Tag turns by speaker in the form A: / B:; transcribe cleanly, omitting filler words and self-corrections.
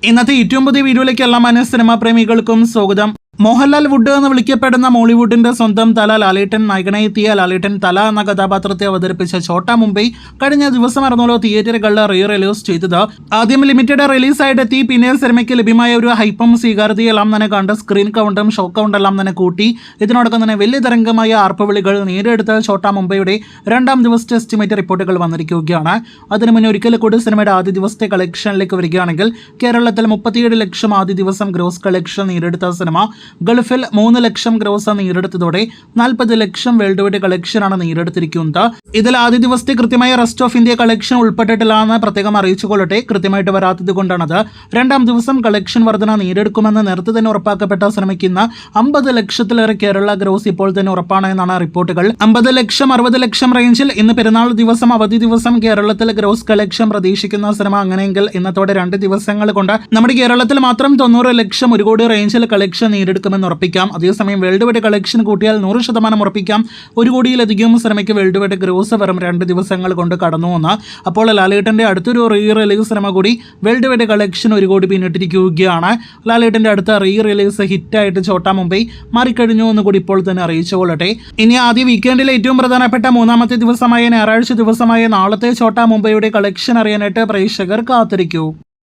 A: ഇന്നത്തെ ഏറ്റവും പുതിയ വീഡിയോയിലേക്ക് എല്ലാ മാന്യ സിനിമാ പ്രേമികൾക്കും സ്വാഗതം. മോഹൻലാൽ വുഡ് എന്ന് വിളിക്കപ്പെടുന്ന മോളിവുഡിന്റെ സ്വന്തം തല ലാലേട്ടൻ നായകനെത്തിയ ലാലേട്ടൻ തല എന്ന കഥാപാത്രത്തെ അവതരിപ്പിച്ച ഛോട്ടാ മുംബൈ കഴിഞ്ഞ ദിവസമായിരുന്നല്ലോ തിയേറ്ററുകളിൽ റിലീസ് ചെയ്തത്. ആദ്യം ലിമിറ്റഡ് റിലീസായിട്ടെത്തി, പിന്നെ സിനിമയ്ക്ക് ലഭ്യമായ ഒരു ഹൈപ്പും സ്വീകാര്യതയെല്ലാം തന്നെ കണ്ട് സ്ക്രീൻ കൗണ്ടും ഷോ കൗണ്ടെല്ലാം തന്നെ കൂട്ടി ഇതിനോടൊപ്പം തന്നെ വലിയ തരംഗമായ ആർപ്പുവിളികൾ നേരിടുത്ത ഛോട്ടാ മുംബൈയുടെ രണ്ടാം ദിവസത്തെ എസ്റ്റിമേറ്റ് റിപ്പോർട്ടുകൾ വന്നിരിക്കുകയാണ്. അതിനു മുന്നേ ഒരിക്കൽ കൂടി സിനിമയുടെ ആദ്യ ദിവസത്തെ കളക്ഷനിലേക്ക് വരികയാണെങ്കിൽ കേരളത്തിൽ 37 ലക്ഷം ആദ്യ ദിവസം ഗ്രോസ് കളക്ഷൻ നേടിയെടുത്ത സിനിമ ഗൾഫിൽ 3 ലക്ഷം ഗ്രോസ് നേടിയെടുത്തതോടെ 40 ലക്ഷം വേൾഡ് വൈഡ് കളക്ഷനാണ് നേടിയെടുത്തിരിക്കുന്നത്. ഇതിൽ ആദ്യ ദിവസത്തെ കൃത്യമായ റെസ്റ്റ് ഓഫ് ഇന്ത്യ കളക്ഷൻ ഉൾപ്പെട്ടിട്ടില്ല എന്ന് പ്രത്യേകം അറിയിച്ചുകൊള്ളട്ടെ. കൃത്യമായിട്ട് വരാത്തത് കൊണ്ടാണത്. രണ്ടാം ദിവസം കളക്ഷൻ വർധന നേടിയെടുക്കുമെന്ന് നേരത്തെ തന്നെ ഉറപ്പാക്കപ്പെട്ട സിനിമയ്ക്ക് ഇന്ന് 50 ലക്ഷത്തിലേറെ കേരള ഗ്രോസ് ഇപ്പോൾ തന്നെ ഉറപ്പാണ് എന്നാണ് റിപ്പോർട്ടുകൾ. 50 ലക്ഷം 60 ലക്ഷം റേഞ്ചിൽ ഇന്ന് പെരുന്നാൾ ദിവസം അവധി ദിവസം കേരളത്തിൽ ഗ്രോസ് കളക്ഷൻ പ്രതീക്ഷിക്കുന്ന സിനിമ. അങ്ങനെയെങ്കിൽ ഇന്നത്തോടെ 2 ദിവസങ്ങൾ കൊണ്ട് നമ്മുടെ കേരളത്തിൽ മാത്രം 90 ലക്ഷം 1 കോടി റേഞ്ചിൽ കളക്ഷൻ നേടിയെടുക്കുമെന്ന് ഉറപ്പിക്കാം. അതേസമയം വേൾഡ് വൈഡ് കളക്ഷൻ കൂട്ടിയാൽ 100% ഉറപ്പിക്കാം 1 കോടിയിലധികം സിനിമയ്ക്ക് വേൾഡ് വൈഡ് ഗ്രോസ് വെറും 2 ദിവസങ്ങൾ കൊണ്ട് കടന്നു എന്ന്. അപ്പോൾ ലാലേട്ടന്റെ അടുത്തൊരു റിലീസ് സിനിമ കൂടി വേൾഡ് വൈഡ് കളക്ഷൻ 1 കോടി പിന്നിട്ടിരിക്കുകയാണ്. ലാലേട്ടന്റെ അടുത്ത റിലീസ് ഹിറ്റായിട്ട് ഛോട്ടാ മുംബൈ മാറിക്കഴിഞ്ഞു എന്ന് കൂടി ഇപ്പോൾ തന്നെ അറിയിച്ചുകൊള്ളട്ടെ. ഇനി ആദ്യ വീക്കെൻഡിലെ ഏറ്റവും പ്രധാനപ്പെട്ട 3ാമത്തെ ദിവസമായ ഞായറാഴ്ച ദിവസമായ നാളത്തെ ഛോട്ടാ മുംബൈയുടെ കളക്ഷൻ അറിയാനായിട്ട് പ്രേക്ഷകർ കാത്തിരിക്കൂ.